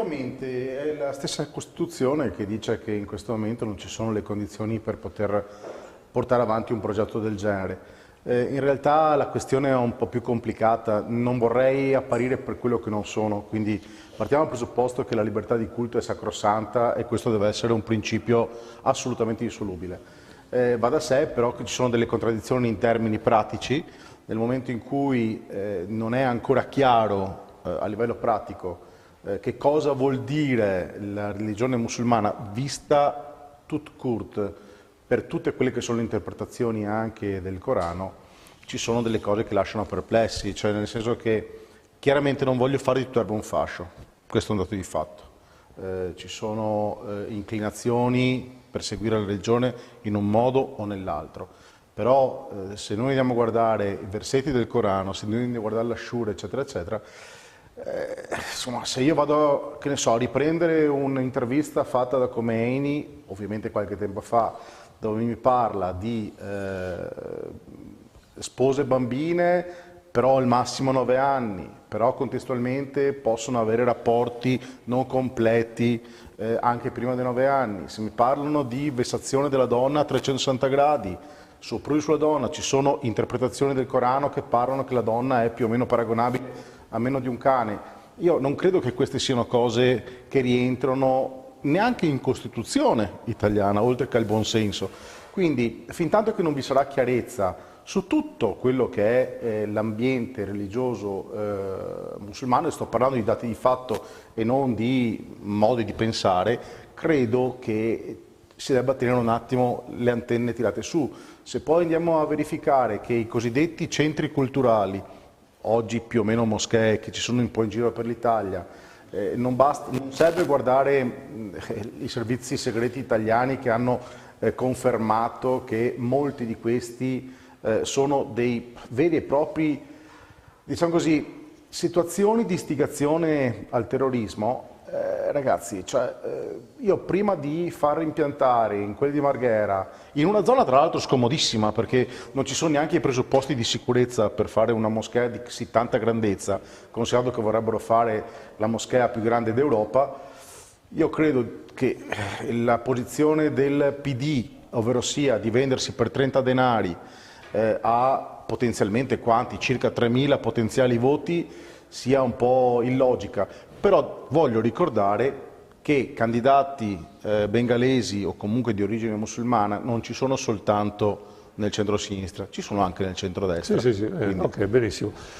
Esattamente, è la stessa Costituzione che dice che in questo momento non ci sono le condizioni per poter portare avanti un progetto del genere. In realtà la questione è un po' più complicata, non vorrei apparire per quello che non sono, quindi partiamo dal presupposto che la libertà di culto è sacrosanta e questo deve essere un principio assolutamente insolubile. Va da sé però che ci sono delle contraddizioni in termini pratici, nel momento in cui non è ancora chiaro a livello pratico che cosa vuol dire la religione musulmana vista tout court per tutte quelle che sono le interpretazioni anche del Corano, ci sono delle cose che lasciano perplessi, cioè nel senso che chiaramente non voglio fare di tutto erba un fascio, questo è un dato di fatto. Ci sono inclinazioni per seguire la religione in un modo o nell'altro, però se noi andiamo a guardare i versetti del Corano, se noi andiamo a guardare l'Ashura, eccetera, eccetera, insomma, se io vado, che ne so, a riprendere un'intervista fatta da Khomeini, ovviamente qualche tempo fa, dove mi parla di spose bambine, però al massimo 9 anni, però contestualmente possono avere rapporti non completi anche prima dei 9 anni. Se mi parlano di vessazione della donna a 360 gradi, soprusi sulla donna, ci sono interpretazioni del Corano che parlano che la donna è più o meno paragonabile a meno di un cane. Io non credo che queste siano cose che rientrano neanche in Costituzione italiana, oltre che al buonsenso. Quindi, fin tanto che non vi sarà chiarezza su tutto quello che è l'ambiente religioso musulmano, e sto parlando di dati di fatto e non di modi di pensare, credo che si debba tenere un attimo le antenne tirate su. Se poi andiamo a verificare che i cosiddetti centri culturali, oggi più o meno moschee che ci sono un po' in giro per l'Italia, non serve guardare i servizi segreti italiani che hanno confermato che molti di questi sono dei veri e propri, diciamo così, situazioni di istigazione al terrorismo. Ragazzi, cioè, io prima di far impiantare in quelli di Marghera, in una zona tra l'altro scomodissima perché non ci sono neanche i presupposti di sicurezza per fare una moschea di così tanta grandezza, considerato che vorrebbero fare la moschea più grande d'Europa, io credo che la posizione del PD, ovvero sia di vendersi per 30 denari a potenzialmente quanti? Circa 3.000 potenziali voti, sia un po' illogica. Però voglio ricordare che candidati bengalesi o comunque di origine musulmana non ci sono soltanto nel centro-sinistra, ci sono anche nel centro-destra. Sì, ok, benissimo.